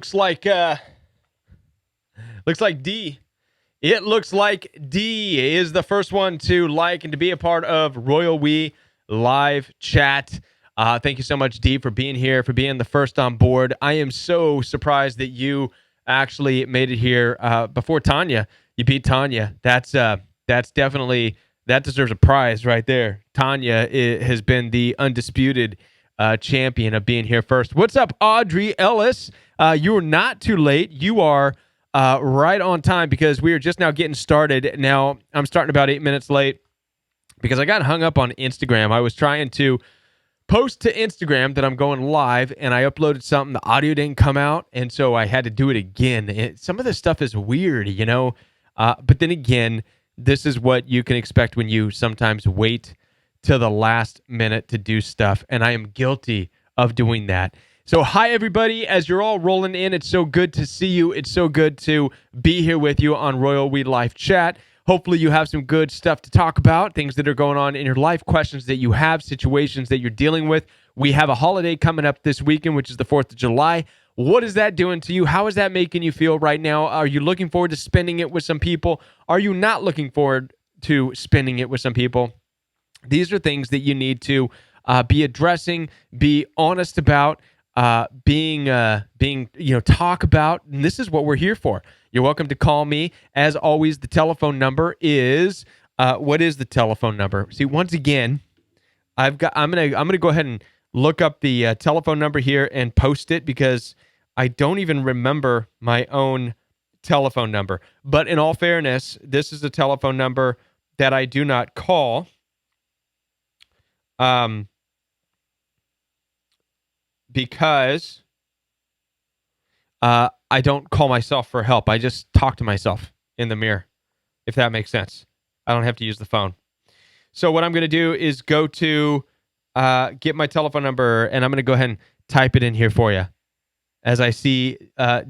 Looks like D. It looks like D is the first one to like and to be a part of Royal We live chat. Thank you so much, D, for being here, for being the first on board. I am so surprised that you actually made it here before Tanya. You beat Tanya. That's definitely, that deserves a prize right there. Tanya has been the undisputed champion of being here first. What's up, Audrey Ellis? You're not too late. You are right on time because we are just now getting started. Now, I'm starting about 8 minutes late because I got hung up on Instagram. I was trying to post to Instagram that I'm going live, and I uploaded something. The audio didn't come out, and so I had to do it again. Some of this stuff is weird, you know? But then again, this is what you can expect when you sometimes wait to the last minute to do stuff, and I am guilty of doing that. So hi, everybody. As you're all rolling in, it's so good to see you. It's so good to be here with you on Royal We Live Chat. Hopefully you have some good stuff to talk about, things that are going on in your life, questions that you have, situations that you're dealing with. We have a holiday coming up this weekend, which is the 4th of July. What is that doing to you? How is that making you feel right now? Are you looking forward to spending it with some people? Are you not looking forward to spending it with some people? These are things that you need to be addressing, be honest about, being talk about, and this is what we're here for. You're welcome to call me. As always, the telephone number is what is the telephone number? See, once again, I'm gonna go ahead and look up the telephone number here and post it because I don't even remember my own telephone number. But in all fairness, this is a telephone number that I do not call. Because I don't call myself for help. I just talk to myself in the mirror, if that makes sense. I don't have to use the phone. So what I'm going to do is go to get my telephone number, and I'm going to go ahead and type it in here for you. As I see,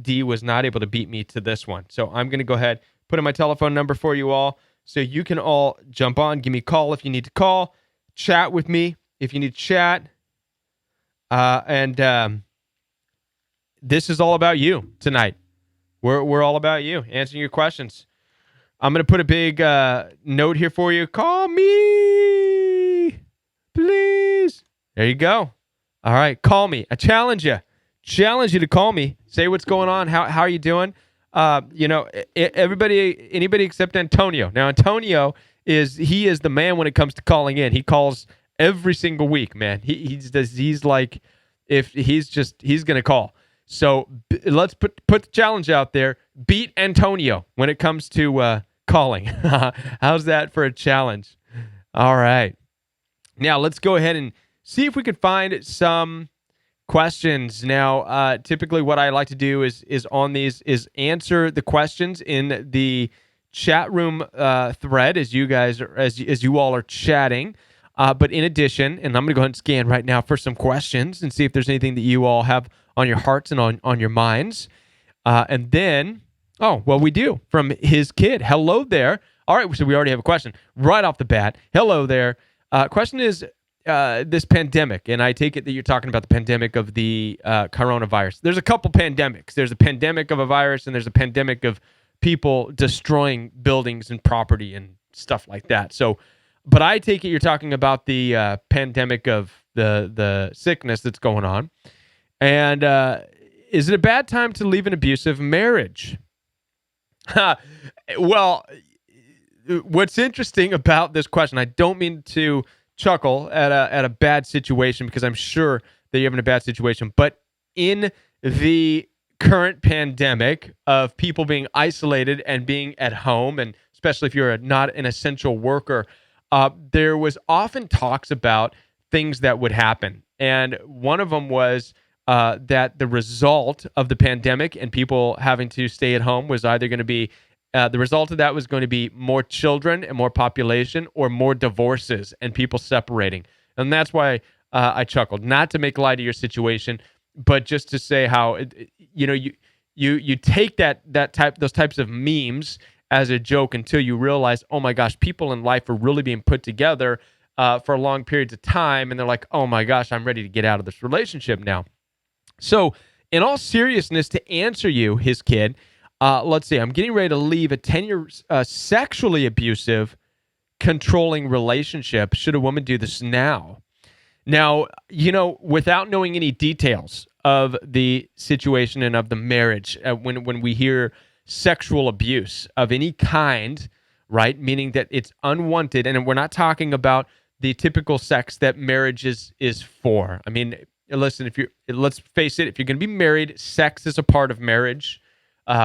D was not able to beat me to this one. So I'm going to go ahead, put in my telephone number for you all, so you can all jump on, give me a call if you need to call, chat with me if you need to chat. And this is all about you tonight. We're all about you, answering your questions. I'm going to put a big note here for you. Call me, please. There you go. All right, call me. I challenge you. Challenge you to call me. Say what's going on. How are you doing? Everybody, anybody except Antonio. Now, Antonio is the man when it comes to calling in. He calls every single week, man. He's like, if he's gonna call. So let's put the challenge out there. Beat Antonio when it comes to calling. How's that for a challenge? All right. Now let's go ahead and see if we can find some questions. Now, typically what I like to do is on these is answer the questions in the chat room thread as you all are chatting. But in addition, and I'm going to go ahead and scan right now for some questions and see if there's anything that you all have on your hearts and on your minds. And then, we do, from his kid. Hello there. All right, so we already have a question right off the bat. Hello there. Question is this pandemic, and I take it that you're talking about the pandemic of the coronavirus. There's a couple pandemics. There's a pandemic of a virus, and there's a pandemic of people destroying buildings and property and stuff like that. So, but I take it you're talking about the pandemic of the sickness that's going on. And is it a bad time to leave an abusive marriage? Well, what's interesting about this question, I don't mean to chuckle at a bad situation because I'm sure that you're having a bad situation, but in the current pandemic of people being isolated and being at home, and especially if you're not an essential worker, there was often talks about things that would happen. And one of them was that the result of the pandemic and people having to stay at home was either going to be, the result of that was going to be more children and more population or more divorces and people separating. And that's why I chuckled. Not to make light of your situation, but just to say how, you take those types of memes as a joke until you realize, oh my gosh, people in life are really being put together for long periods of time. And they're like, oh my gosh, I'm ready to get out of this relationship now. So in all seriousness, to answer you, his kid, let's see, I'm getting ready to leave a 10-year sexually abusive, controlling relationship. Should a woman do this now? Now, without knowing any details of the situation and of the marriage, when we hear sexual abuse of any kind, right, meaning that it's unwanted, and we're not talking about the typical sex that marriage is for. I mean, listen, let's face it, if you're going to be married, sex is a part of marriage.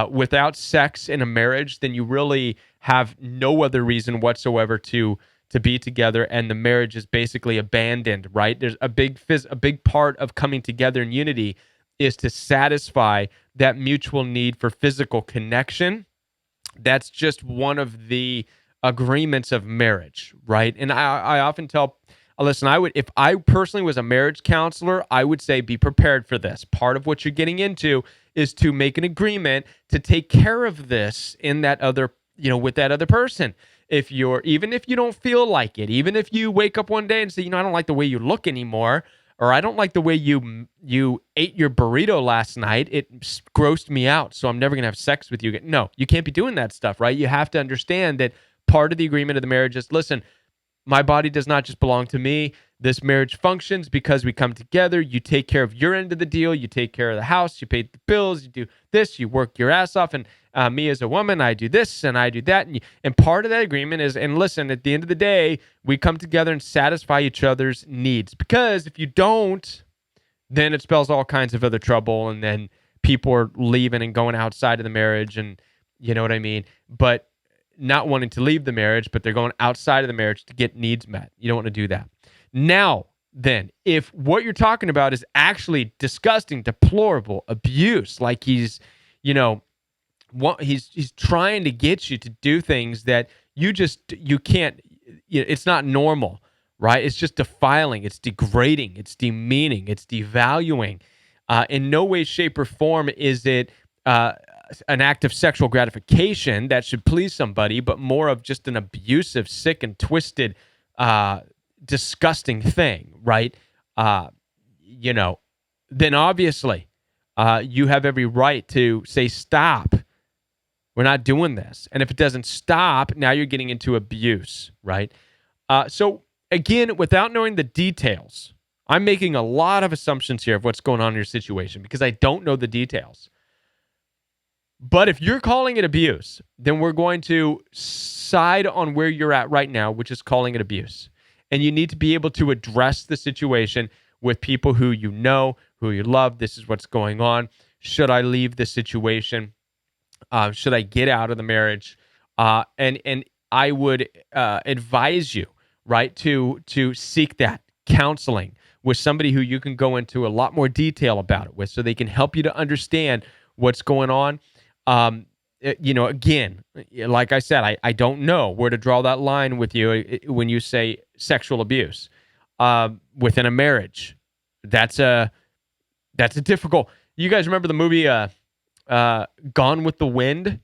Without sex in a marriage, then you really have no other reason whatsoever to be together, and the marriage is basically abandoned, right? There's a big part of coming together in unity is to satisfy that mutual need for physical connection. That's just one of the agreements of marriage, right? And I often tell, listen, if I personally was a marriage counselor, I would say be prepared for this. Part of what you're getting into is to make an agreement to take care of this in that other, with that other person. Even if you don't feel like it, even if you wake up one day and say, I don't like the way you look anymore, or I don't like the way you ate your burrito last night, it grossed me out, so I'm never going to have sex with you. No, you can't be doing that stuff, right? You have to understand that part of the agreement of the marriage is, listen, my body does not just belong to me. This marriage functions because we come together. You take care of your end of the deal. You take care of the house. You pay the bills. You do this. You work your ass off. And me as a woman, I do this and I do that. And part of that agreement is, and listen, at the end of the day, we come together and satisfy each other's needs. Because if you don't, then it spells all kinds of other trouble. And then people are leaving and going outside of the marriage. And you know what I mean? But not wanting to leave the marriage, but they're going outside of the marriage to get needs met. You don't want to do that. Now, then, if what you're talking about is actually disgusting, deplorable abuse, like he's trying to get you to do things that you can't, it's not normal, right? It's just defiling, it's degrading, it's demeaning, it's devaluing. In no way, shape, or form is it an act of sexual gratification that should please somebody, but more of just an abusive, sick, and twisted, disgusting thing, right? Then obviously you have every right to say, stop. We're not doing this. And if it doesn't stop, now you're getting into abuse, right? So again, without knowing the details, I'm making a lot of assumptions here of what's going on in your situation because I don't know the details. But if you're calling it abuse, then we're going to side on where you're at right now, which is calling it abuse. And you need to be able to address the situation with people who you know, who you love. This is what's going on. Should I leave the situation? Should I get out of the marriage? And I would advise you, right, to seek that counseling with somebody who you can go into a lot more detail about it with, so they can help you to understand what's going on. Again, like I said, I don't know where to draw that line with you when you say sexual abuse within a marriage. That's a difficult. You guys remember the movie Gone with the Wind?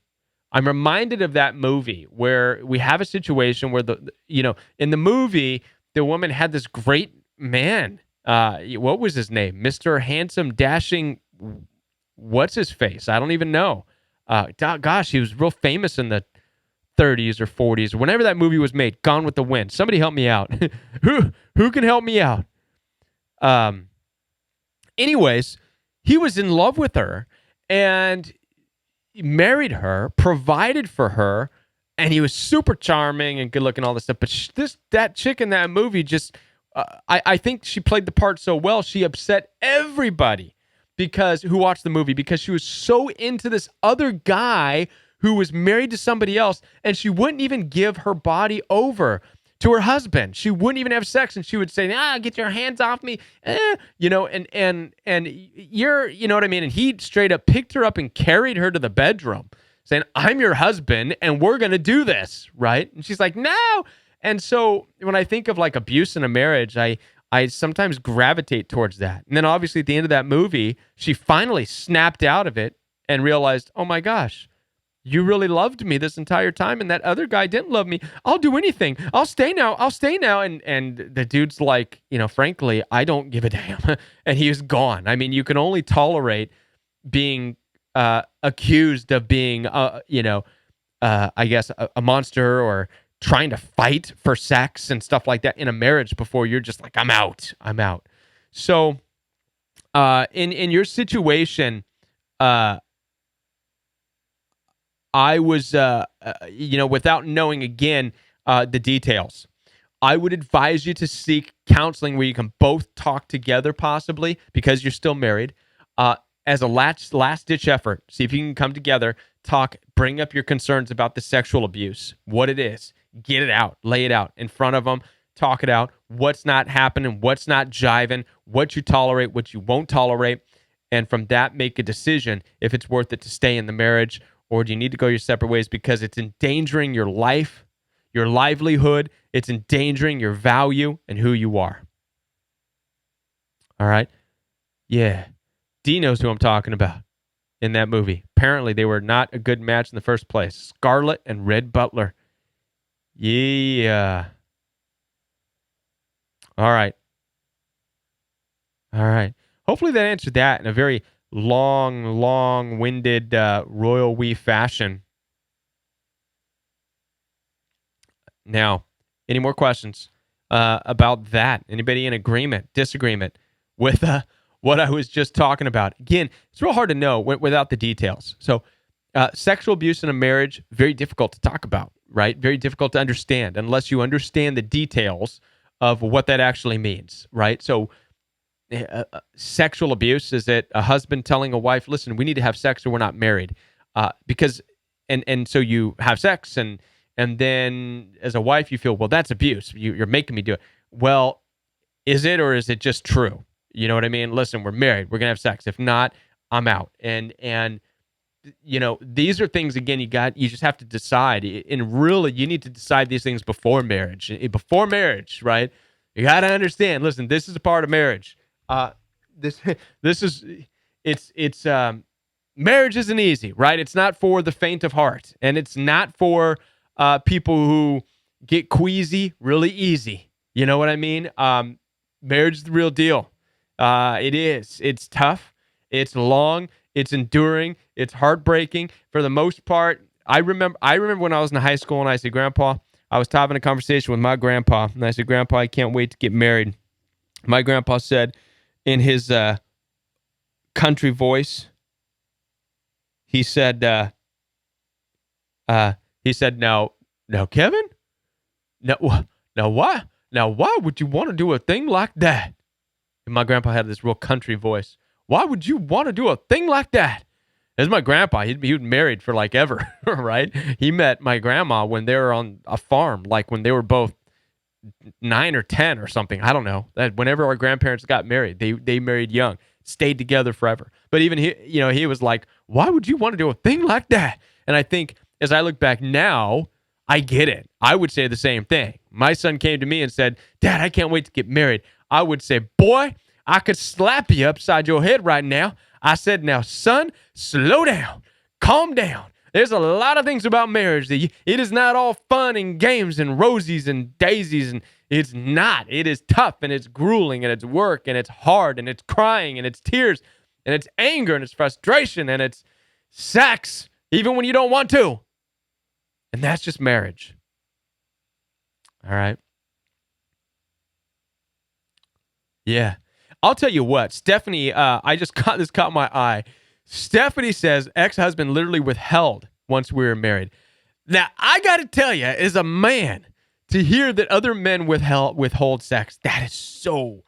I'm reminded of that movie where we have a situation where in the movie the woman had this great man. What was his name? Mr. Handsome Dashing. What's his face? I don't even know. Gosh, he was real famous in the 30s or 40s, or whenever that movie was made. Gone with the Wind. Somebody help me out. Who can help me out? Anyways, he was in love with her and married her, provided for her, and he was super charming and good looking, all this stuff. But that chick in that movie just, I think she played the part so well, she upset everybody who watched the movie, because she was so into this other guy who was married to somebody else, and she wouldn't even give her body over to her husband. She wouldn't even have sex, and she would say, get your hands off me, and you're, you know what I mean? And he straight up picked her up and carried her to the bedroom saying, I'm your husband and we're going to do this, right? And she's like, no. And so when I think of like abuse in a marriage, I sometimes gravitate towards that. And then obviously at the end of that movie, she finally snapped out of it and realized, oh my gosh, you really loved me this entire time, and that other guy didn't love me. I'll do anything. I'll stay now. And the dude's like, frankly, I don't give a damn. And he was gone. I mean, you can only tolerate being accused of being, I guess a monster or trying to fight for sex and stuff like that in a marriage before you're just like, I'm out. So, in your situation, I was, without knowing again the details, I would advise you to seek counseling where you can both talk together, possibly because you're still married, as a last ditch effort. See if you can come together, talk, bring up your concerns about the sexual abuse, what it is, get it out, lay it out in front of them, talk it out, what's not happening, what's not jiving, what you tolerate, what you won't tolerate, and from that, make a decision if it's worth it to stay in the marriage or do you need to go your separate ways because it's endangering your life, your livelihood, it's endangering your value and who you are. All right? Yeah. D knows who I'm talking about in that movie. Apparently, they were not a good match in the first place. Scarlett and Red Butler. Yeah. All right. Hopefully that answered that in a very long-winded royal we fashion. Now, any more questions about that? Anybody in agreement, disagreement with what I was just talking about? Again, it's real hard to know without the details. So, sexual abuse in a marriage, very difficult to talk about, right? Very difficult to understand unless you understand the details of what that actually means, right? So, sexual abuse, is it a husband telling a wife, listen, we need to have sex or we're not married? Because so you have sex and then as a wife you feel, well, that's abuse. You're making me do it. Well, is it, or is it just true? You know what I mean? Listen, we're married. We're going to have sex. If not, I'm out. And these are things, again, you just have to decide. And really, you need to decide these things before marriage. Before marriage, right? You got to understand, listen, this is a part of marriage. Marriage isn't easy, right? It's not for the faint of heart, and it's not for people who get queasy really easy. You know what I mean? Marriage is the real deal. It is. It's tough. It's long. It's enduring. It's heartbreaking. For the most part, I remember when I was in high school and I said, Grandpa, I was having a conversation with my grandpa, and I said, Grandpa, I can't wait to get married. My grandpa said, in his country voice, he said, now, Kevin, now why would you want to do a thing like that? And my grandpa had this real country voice. Why would you want to do a thing like that? As my grandpa, he was married for like ever, right? He met my grandma when they were on a farm, like when they were both 9 or 10 or something. I don't know. That whenever our grandparents got married, they married young, stayed together forever. But even he was like, why would you want to do a thing like that? And I think as I look back now, I get it. I would say the same thing. My son came to me and said, Dad, I can't wait to get married. I would say, boy, I could slap you upside your head right now. I said, now, son, slow down, calm down. There's a lot of things about marriage that it is not all fun and games and rosies and daisies, and it's not. It is tough, and it's grueling, and it's work, and it's hard, and it's crying, and it's tears, and it's anger, and it's frustration, and it's sex, even when you don't want to. And that's just marriage. All right? Yeah. I'll tell you what, Stephanie, I just caught my eye. Stephanie says ex-husband literally withheld once we were married. Now, I got to tell you, as a man, to hear that other men withhold sex, that is so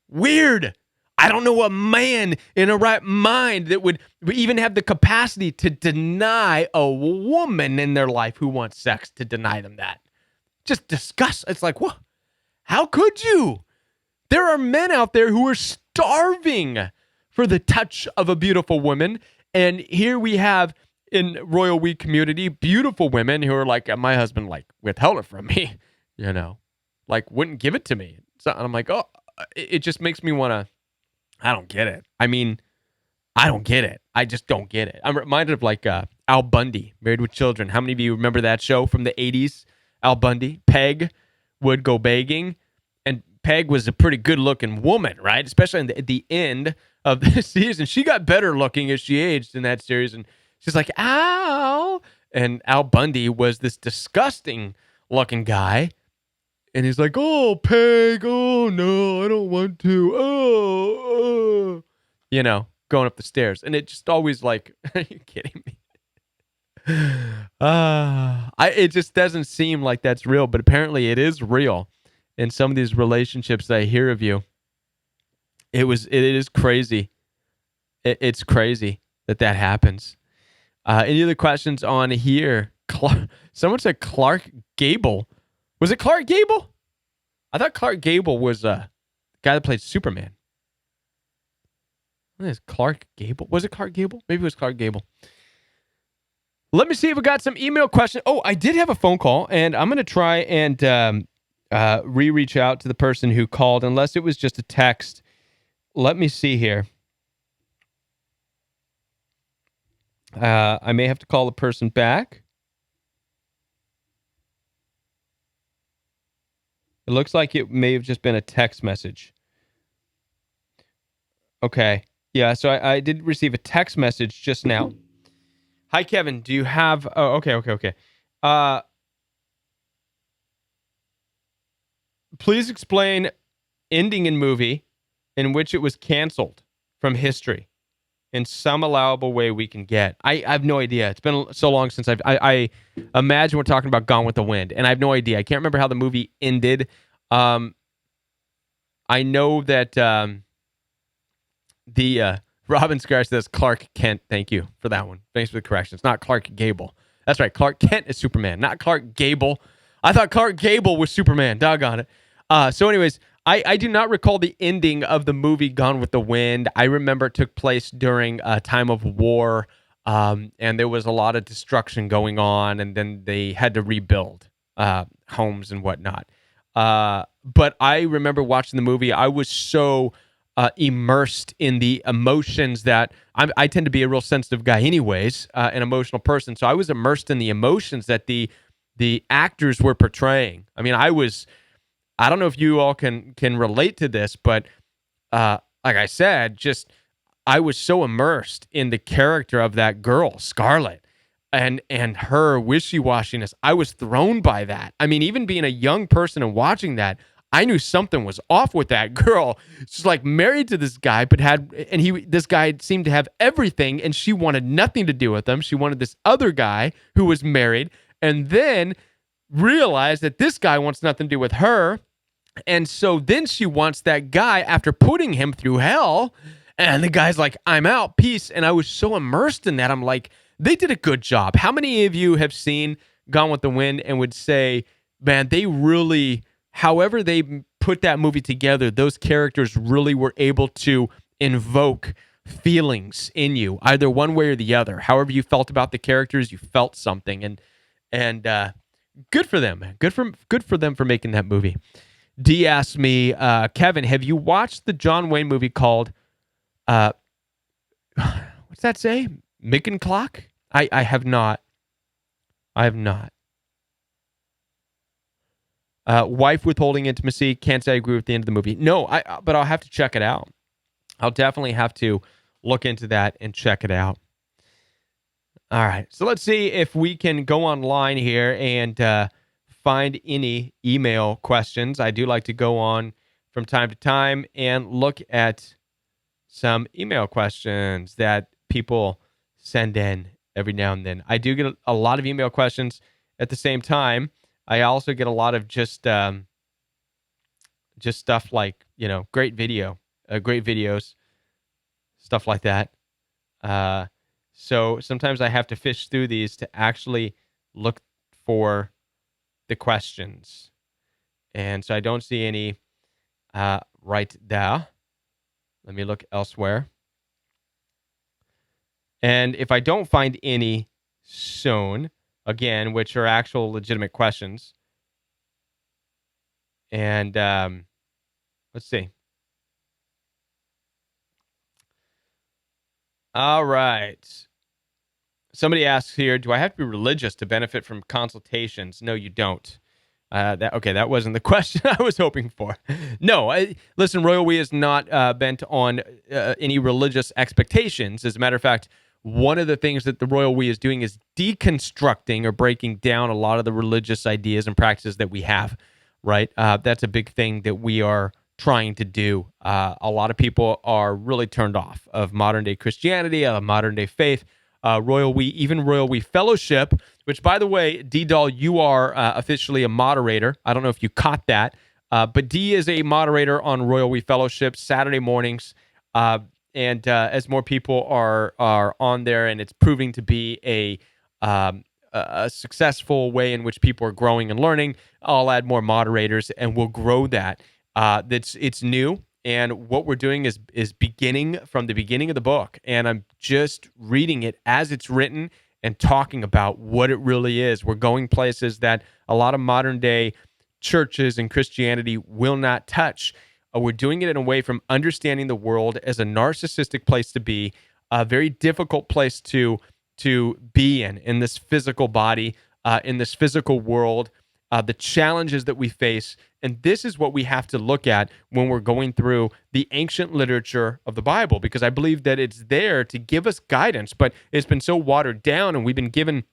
weird. I don't know a man in a right mind that would even have the capacity to deny a woman in their life who wants sex, to deny them that. Just disgust. It's like, what? How could you? There are men out there who are starving for the touch of a beautiful woman. And here we have in Royal We community, beautiful women who are like, my husband like withheld it from me, like wouldn't give it to me. So I'm like, oh, it just makes me want to, I don't get it. I mean, I don't get it. I just don't get it. I'm reminded of like Al Bundy, Married with Children. How many of you remember that show from the 80s? Al Bundy, Peg would go begging. And Peg was a pretty good-looking woman, right? Especially at the end of this season. She got better looking as she aged in that series, and she's like, "Ow!" And Al Bundy was this disgusting looking guy, and he's like, "Oh, Peg, oh no, I don't want to, going up the stairs," and it just always like, "Are you kidding me?" It just doesn't seem like that's real, but apparently it is real in some of these relationships that I hear of you. It is crazy. It's crazy that happens. Any other questions on here? Someone said Clark Gable. Was it Clark Gable? I thought Clark Gable was the guy that played Superman. What is Clark Gable? Was it Clark Gable? Maybe it was Clark Gable. Let me see if we got some email questions. Oh, I did have a phone call, and I'm going to try and reach out to the person who called, unless it was just a text. Let me see here. I may have to call the person back. It looks like it may have just been a text message. Okay. Yeah, so I did receive a text message just now. Hi, Kevin. Do you have... Oh, okay. Please explain ending in movie in which it was canceled from history in some allowable way we can get. I have no idea. It's been so long since I imagine we're talking about Gone with the Wind, and I have no idea. I can't remember how the movie ended. I know that the Robin Scar says Clark Kent. Thank you for that one. Thanks for the correction. It's not Clark Gable. That's right. Clark Kent is Superman, not Clark Gable. I thought Clark Gable was Superman. Doggone it. So anyways, I do not recall the ending of the movie Gone with the Wind. I remember it took place during a time of war, and there was a lot of destruction going on, and then they had to rebuild homes and whatnot. But I remember watching the movie. I was so immersed in the emotions that I tend to be a real sensitive guy anyways, an emotional person. So I was immersed in the emotions that the actors were portraying. I mean, I don't know if you all can relate to this, but like I said, just I was so immersed in the character of that girl, Scarlett, and her wishy-washiness. I was thrown by that. I mean, even being a young person and watching that, I knew something was off with that girl. She's like married to this guy, but this guy seemed to have everything, and she wanted nothing to do with him. She wanted this other guy who was married, and then realized that this guy wants nothing to do with her. And so then she wants that guy after putting him through hell. And the guy's like, I'm out, peace. And I was so immersed in that. I'm like, they did a good job. How many of you have seen Gone with the Wind and would say, man, they really, however they put that movie together, those characters really were able to invoke feelings in you, either one way or the other. However you felt about the characters, you felt something. And good for them. Good for them for making that movie. D asked me, Kevin, have you watched the John Wayne movie called, what's that say? Micken Clock? I have not. I have not. Wife withholding intimacy. Can't say I agree with the end of the movie. No, but I'll have to check it out. I'll definitely have to look into that and check it out. All right. So let's see if we can go online here and find any email questions. I do like to go on from time to time and look at some email questions that people send in every now and then. I do get a lot of email questions at the same time. I also get a lot of just stuff like, great videos, stuff like that. So sometimes I have to fish through these to actually look for the questions. And so I don't see any right there. Let me look elsewhere. And if I don't find any soon, again, which are actual legitimate questions, and let's see. All right. Somebody asks here, do I have to be religious to benefit from consultations? No, you don't. That wasn't the question I was hoping for. No, listen, Royal We is not bent on any religious expectations. As a matter of fact, one of the things that the Royal We is doing is deconstructing or breaking down a lot of the religious ideas and practices that we have, right? That's a big thing that we are trying to do. A lot of people are really turned off of modern day Christianity, of modern day faith. Royal We Fellowship, which, by the way, D-Doll, you are officially a moderator. I don't know if you caught that, but D is a moderator on Royal We Fellowship Saturday mornings. And as more people are on there, and it's proving to be a successful way in which people are growing and learning, I'll add more moderators, and we'll grow that. It's new. And what we're doing is beginning from the beginning of the book, and I'm just reading it as it's written and talking about what it really is. We're going places that a lot of modern day churches and Christianity will not touch. We're doing it in a way from understanding the world as a narcissistic place to be, a very difficult place to be in this physical body, in this physical world, the challenges that we face. And this is what we have to look at when we're going through the ancient literature of the Bible, because I believe that it's there to give us guidance, but it's been so watered down, and we've been given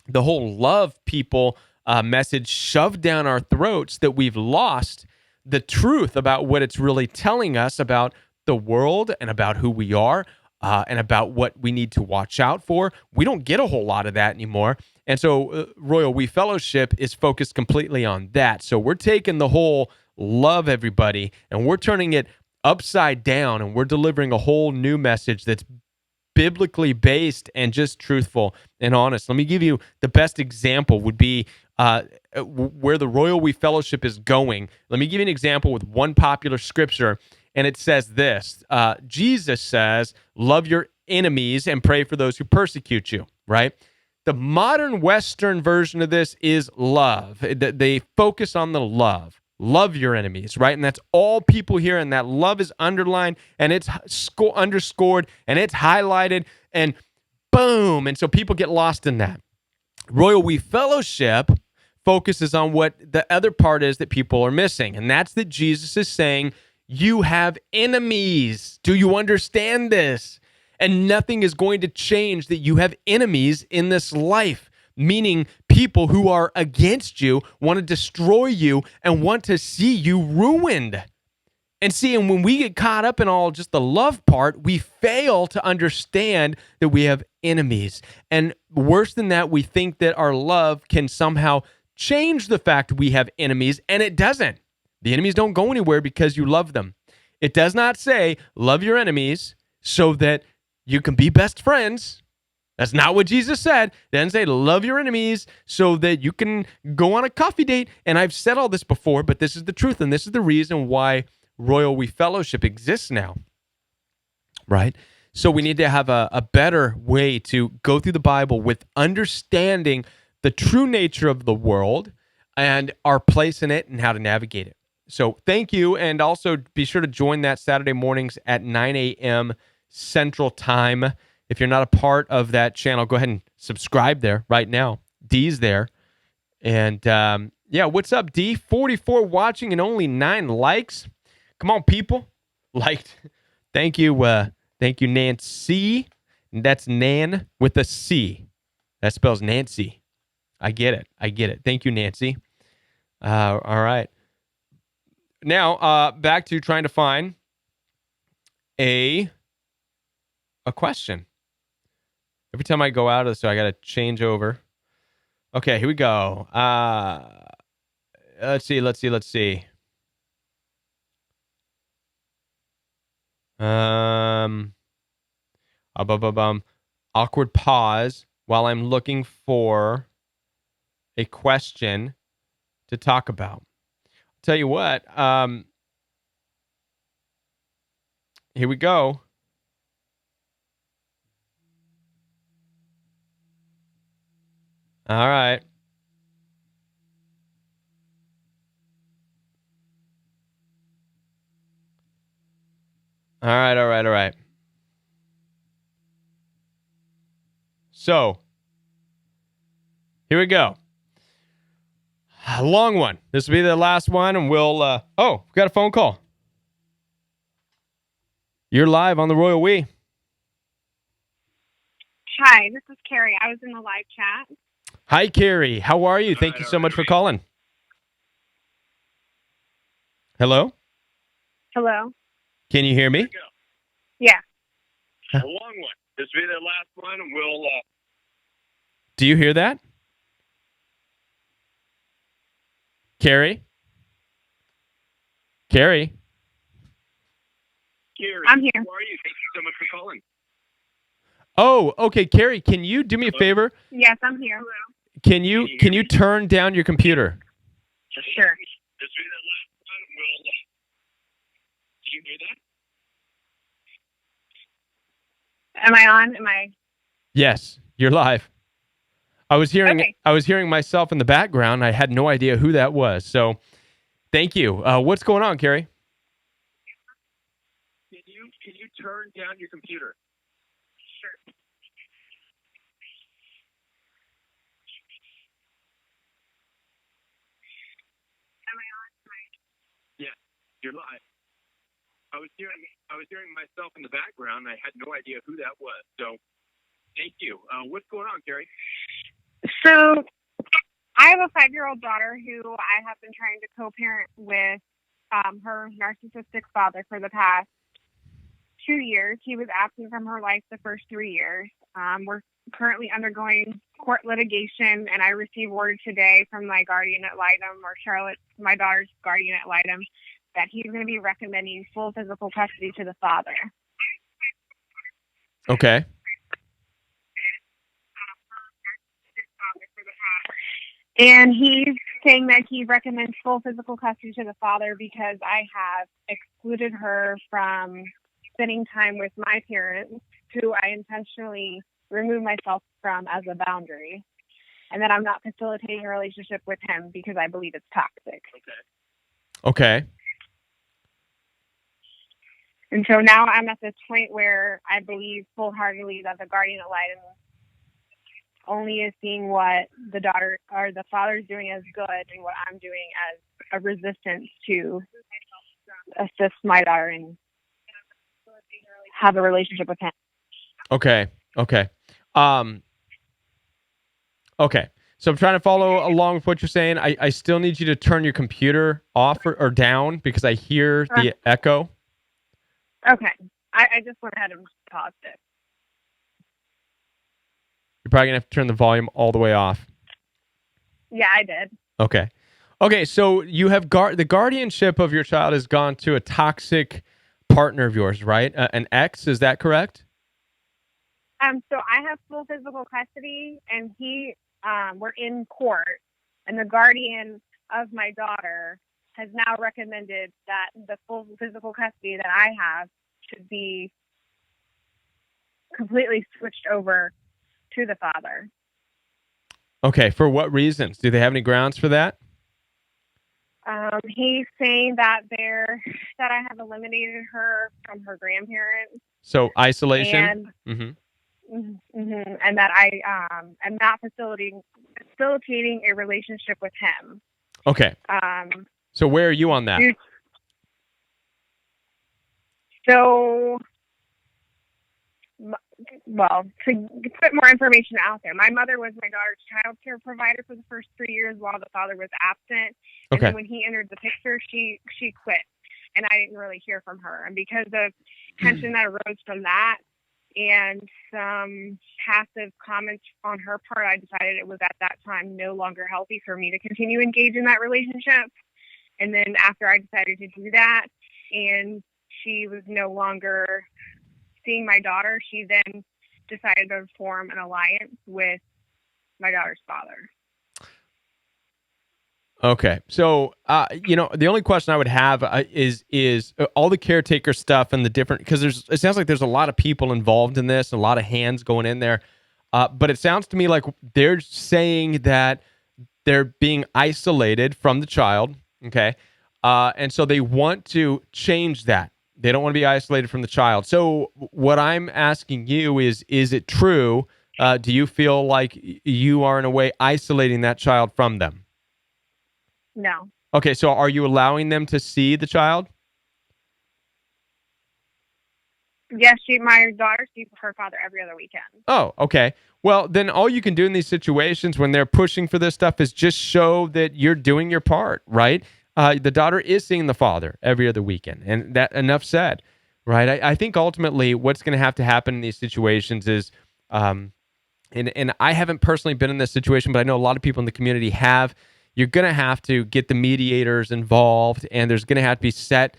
the whole love people message shoved down our throats that we've lost the truth about what it's really telling us about the world and about who we are, and about what we need to watch out for. We don't get a whole lot of that anymore. And so Royal We Fellowship is focused completely on that. So we're taking the whole love everybody, and we're turning it upside down, and we're delivering a whole new message that's biblically based and just truthful and honest. Let me give you the best example would be where the Royal We Fellowship is going. Let me give you an example with one popular scripture, and it says this. Jesus says, love your enemies and pray for those who persecute you, right? The modern Western version of this is love. They focus on the love. Love your enemies, right? And that's all people hear, and that love is underlined, and it's underscored, and it's highlighted, and boom. And so people get lost in that. Royal We Fellowship focuses on what the other part is that people are missing, and that's that Jesus is saying, you have enemies. Do you understand this? And nothing is going to change that you have enemies in this life, meaning people who are against you, want to destroy you, and want to see you ruined. And when we get caught up in all just the love part, we fail to understand that we have enemies. And worse than that, we think that our love can somehow change the fact we have enemies, and it doesn't. The enemies don't go anywhere because you love them. It does not say, love your enemies so that you can be best friends. That's not what Jesus said. It doesn't say, love your enemies so that you can go on a coffee date. And I've said all this before, but this is the truth, and this is the reason why Royal We Fellowship exists now, right? So we need to have a better way to go through the Bible with understanding the true nature of the world and our place in it and how to navigate it. So thank you, and also be sure to join that Saturday mornings at 9 a.m. Central Time. If you're not a part of that channel, go ahead and subscribe there right now. D's there. And yeah, what's up, D? 44 watching and only 9 likes. Come on, people. Liked. Thank you, Nancy. That's Nan with a C. That spells Nancy. I get it. Thank you, Nancy. All right. Now, back to trying to find a question. Every time I go out of this, so I got to change over. Okay, here we go. Let's see. Awkward pause while I'm looking for a question to talk about. Tell you what, here we go. All right. All right. So, here we go. A long one. This will be the last one, and we'll. Oh, we got a phone call. You're live on the Royal We. Hi, this is Carrie. I was in the live chat. Hi, Carrie. How are you? Thank you so much for calling. Hello? Hello? Can you hear me? Yeah. A long one. This will be the last one, and we'll... Do you hear that? Carrie? Carrie? Carrie, I'm here. how are you? Thank you so much for calling. Oh, okay. Carrie, can you do me a favor? Yes, I'm here. Can you turn down your computer? Sure. This will be the last one, and we'll... Do you hear that? Am I on? Am I? Yes, you're live. I was hearing myself in the background. I had no idea who that was. So, thank you. What's going on, Carrie? Can you turn down your computer? Sure. Am I on? Yeah, you're live. I was hearing myself in the background. I had no idea who that was. So, thank you. What's going on, Carrie? So, I have a 5-year-old daughter who I have been trying to co-parent with her narcissistic father for the past 2 years. He was absent from her life the first 3 years. We're currently undergoing court litigation, and I received word today from my guardian ad litem, or Charlotte, my daughter's guardian ad litem, that he's going to be recommending full physical custody to the father. Okay. And he's saying that he recommends full physical custody to the father because I have excluded her from spending time with my parents, who I intentionally removed myself from as a boundary, and that I'm not facilitating a relationship with him because I believe it's toxic. Okay. And so now I'm at this point where I believe full-heartedly that the guardian ad litem only is seeing what the daughter or the father is doing as good and what I'm doing as a resistance to assist my daughter and have a relationship with him. Okay. Okay. Okay. So I'm trying to follow along with what you're saying. I still need you to turn your computer off or down because I hear the echo. Okay. I just went ahead and paused it. You're probably going to have to turn the volume all the way off. Yeah, I did. Okay. Okay, so you have the guardianship of your child has gone to a toxic partner of yours, right? An ex, is that correct? So I have full physical custody, and we're in court, and the guardian of my daughter has now recommended that the full physical custody that I have should be completely switched over to the father. Okay, for what reasons? Do they have any grounds for that? He's saying that I have eliminated her from her grandparents. So isolation? And, and that I am not facilitating a relationship with him. Okay. So where are you on that? So, well, to put more information out there, my mother was my daughter's child care provider for the first 3 years while the father was absent. And then when he entered the picture, she quit, and I didn't really hear from her. And because of tension that arose from that and some passive comments on her part, I decided it was at that time no longer healthy for me to continue to engage in that relationship. And then after I decided to do that, and she was no longer seeing my daughter, she then decided to form an alliance with my daughter's father. Okay. So, the only question I would have is all the caretaker stuff and the different, because it sounds like there's a lot of people involved in this, a lot of hands going in there. But it sounds to me like they're saying that they're being isolated from the child. Okay. And so they want to change that. They don't want to be isolated from the child. So what I'm asking you is it true? Do you feel like you are in a way isolating that child from them? No. Okay, so are you allowing them to see the child? Yes, my daughter sees her father every other weekend. Oh, okay. Well, then all you can do in these situations when they're pushing for this stuff is just show that you're doing your part, right? The daughter is seeing the father every other weekend, and that enough said, right? I think ultimately what's going to happen in these situations is, and I haven't personally been in this situation, but I know a lot of people in the community have. You're going to have to get the mediators involved, and there's going to have to be set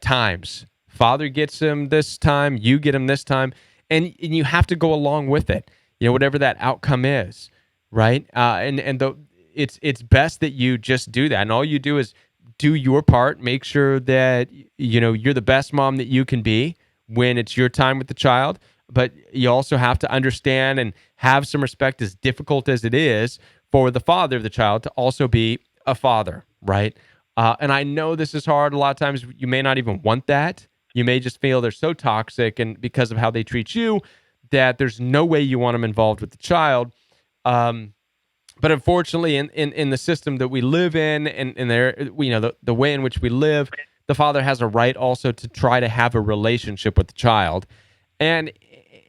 times. Father gets him this time, you get him this time, and you have to go along with it. Whatever that outcome is, right? It's best that you just do that, and all you do is do your part. Make sure that you're the best mom that you can be when it's your time with the child. But you also have to understand and have some respect, as difficult as it is, for the father of the child to also be a father, right? And I know this is hard. A lot of times you may not even want that. You may just feel they're so toxic and because of how they treat you that there's no way you want them involved with the child. But unfortunately, in the system that we live in there, the way in which we live, the father has a right also to try to have a relationship with the child. And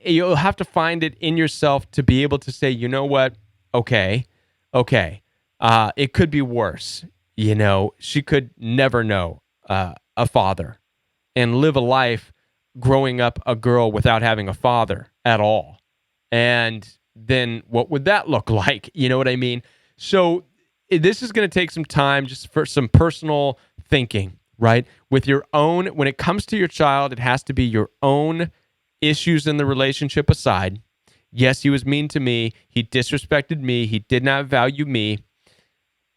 you'll have to find it in yourself to be able to say, you know what? Okay. It could be worse. She could never know a father and live a life growing up a girl without having a father at all. And then what would that look like? You know what I mean? So this is going to take some time just for some personal thinking, right? With your own, when it comes to your child, it has to be your own issues in the relationship aside. Yes, he was mean to me. He disrespected me. He did not value me.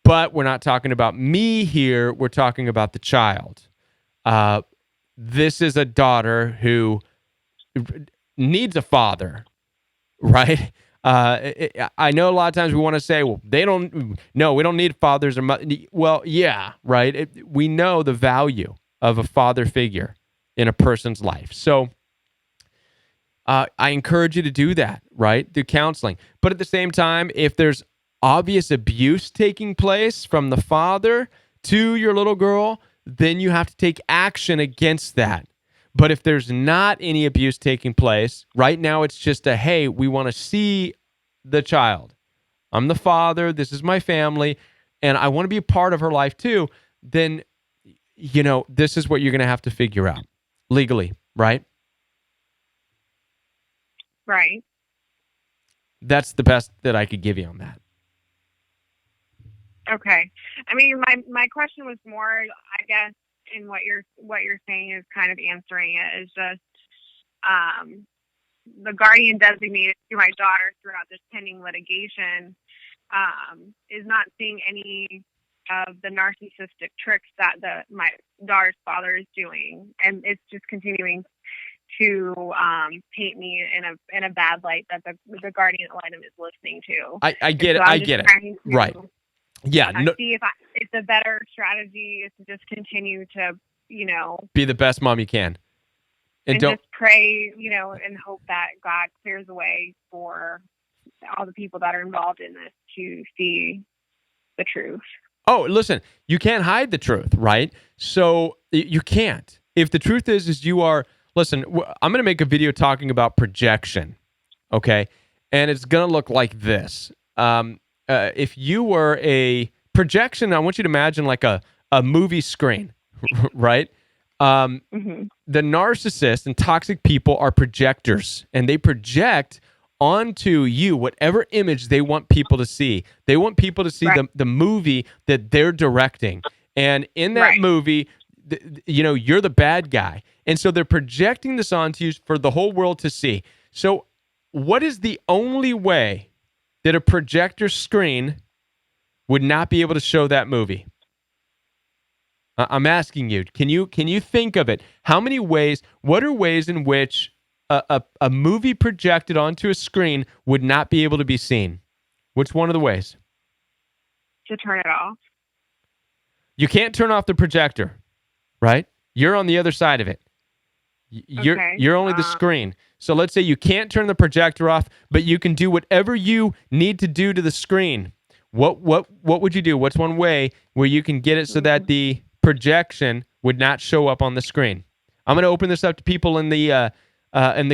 But we're not talking about me here. We're talking about the child. This is a daughter who needs a father, right? I know a lot of times we want to say, well, we don't need fathers or mothers. Well, yeah, right? We know the value of a father figure in a person's life. So I encourage you to do that, right? Do counseling. But at the same time, if there's obvious abuse taking place from the father to your little girl, then you have to take action against that. But if there's not any abuse taking place, right now it's just hey, we want to see the child. I'm the father. This is my family. And I want to be a part of her life too. Then, this is what you're going to have to figure out legally, right? Right. That's the best that I could give you on that. Okay. I mean, my question was more, I guess, in what you're saying is kind of answering it, is just the guardian designated to my daughter throughout this pending litigation is not seeing any of the narcissistic tricks that my daughter's father is doing, and it's just continuing to paint me in a bad light that the guardian ad litem is listening to. I get it. I get it. Right. Yeah. See if the better strategy is to just continue to, be the best mom you can. And just pray, and hope that God clears the way for all the people that are involved in this to see the truth. Oh, listen, you can't hide the truth, right? So you can't. If the truth is you are, listen, I'm going to make a video talking about projection, okay? And it's going to look like this. If you were a projection, I want you to imagine like a movie screen, right? The narcissist and toxic people are projectors, and they project onto you whatever image they want people to see. They want people to see the movie that they're directing. And in that movie, you're the bad guy. And so they're projecting this onto you for the whole world to see. So what is the only way that a projector screen would not be able to show that movie? I'm asking you, can you think of it? How many ways, what are ways in which a movie projected onto a screen would not be able to be seen? Which one of the ways? To turn it off. You can't turn off the projector, right? You're on the other side of it. You're only the screen. So let's say you can't turn the projector off, but you can do whatever you need to do to the screen. What would you do? What's one way where you can get it so that the projection would not show up on the screen? I'm going to open this up to people in the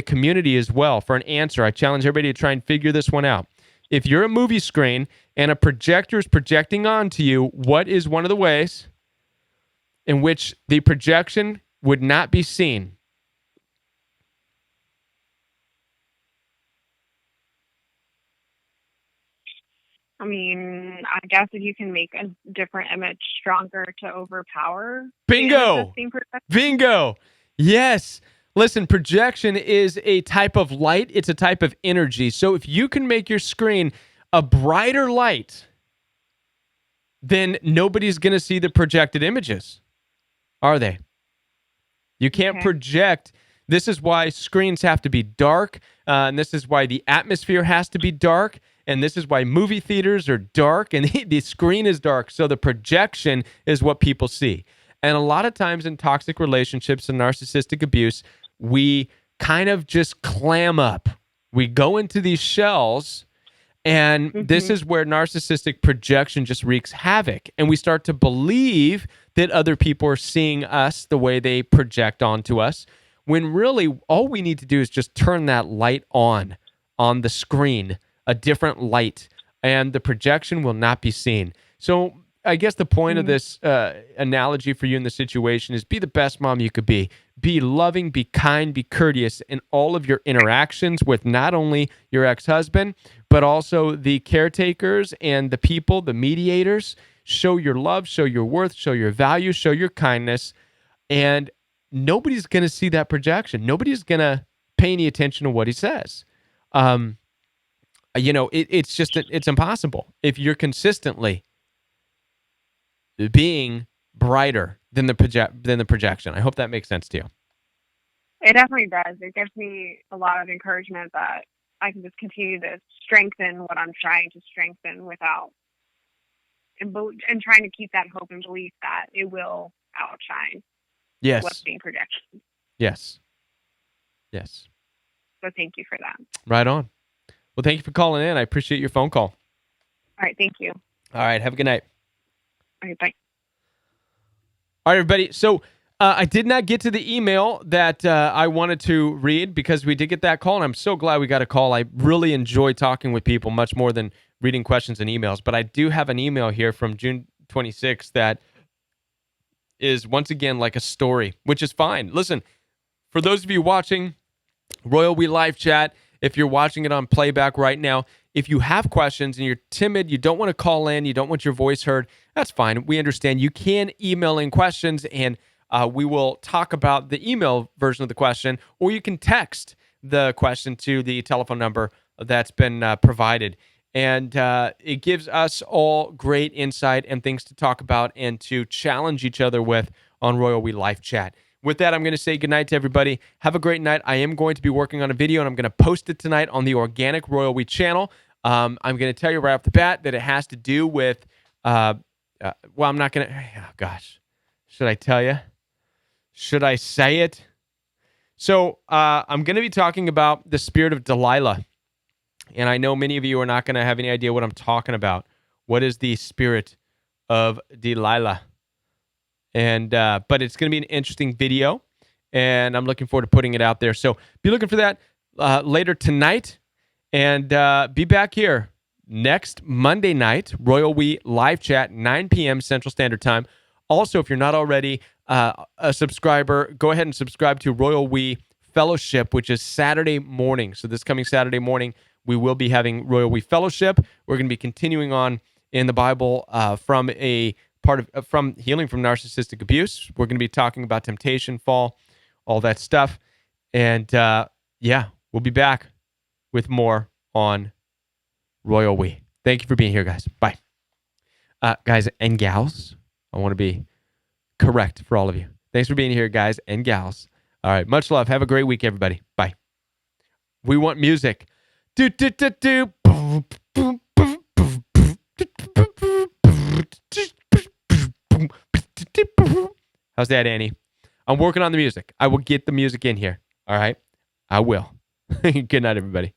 community as well for an answer. I challenge everybody to try and figure this one out. If you're a movie screen and a projector is projecting onto you, what is one of the ways in which the projection would not be seen? I mean, I guess if you can make a different image stronger to overpower. Bingo! Bingo! Yes. Listen, projection is a type of light. It's a type of energy. So if you can make your screen a brighter light, then nobody's going to see the projected images, are they? You can't project. This is why screens have to be dark, and this is why the atmosphere has to be dark, and this is why movie theaters are dark, and the screen is dark, so the projection is what people see. And a lot of times in toxic relationships and narcissistic abuse, we kind of just clam up. We go into these shells, and this is where narcissistic projection just wreaks havoc. And we start to believe that other people are seeing us the way they project onto us, when really all we need to do is just turn that light on the screen, a different light, and the projection will not be seen. So I guess the point of this analogy for you in the situation is be the best mom you could be. Be loving, be kind, be courteous in all of your interactions with not only your ex-husband, but also the caretakers and the people, the mediators. Show your love, show your worth, show your value, show your kindness. And nobody's going to see that projection. Nobody's going to pay any attention to what he says. It's impossible if you're consistently being brighter than the projection. I hope that makes sense to you. It definitely does. It gives me a lot of encouragement that I can just continue to strengthen what I'm trying to strengthen without, and trying to keep that hope and belief that it will outshine what's being projected. Yes. So thank you for that. Right on. Well, thank you for calling in. I appreciate your phone call. All right. Thank you. All right. Have a good night. Okay. Bye. All right, everybody. So I did not get to the email that I wanted to read because we did get that call, and I'm so glad we got a call. I really enjoy talking with people much more than reading questions and emails. But I do have an email here from June 26th that is, once again, like a story, which is fine. Listen, for those of you watching Royal We Live Chat, if you're watching it on playback right now, if you have questions and you're timid, you don't want to call in, you don't want your voice heard, that's fine. We understand. You can email in questions, and we will talk about the email version of the question, or you can text the question to the telephone number that's been provided. And it gives us all great insight and things to talk about and to challenge each other with on Royal We Live Chat. With that, I'm going to say goodnight to everybody. Have a great night. I am going to be working on a video, and I'm going to post it tonight on the Organic Royal We channel. I'm going to tell you right off the bat that it has to do with, I'm not going to, oh gosh, should I tell you? Should I say it? So I'm going to be talking about the spirit of Delilah. And I know many of you are not going to have any idea what I'm talking about. What is the spirit of Delilah? And but it's going to be an interesting video, and I'm looking forward to putting it out there. So be looking for that later tonight, and be back here next Monday night, Royal We Live Chat, 9 p.m. Central Standard Time. Also, if you're not already a subscriber, go ahead and subscribe to Royal We Fellowship, which is Saturday morning. So this coming Saturday morning, we will be having Royal We Fellowship. We're going to be continuing on in the Bible from a part of from healing from narcissistic abuse. We're going to be talking about temptation, fall, all that stuff. And we'll be back with more on Royal We. Thank you for being here, guys. Bye. Guys and gals, I want to be correct for all of you. Thanks for being here, guys and gals. All right, much love. Have a great week, everybody. Bye. We want music. Do do do do. How's that, Annie? I'm working on the music. I will get the music in here. All right? I will. Good night, everybody.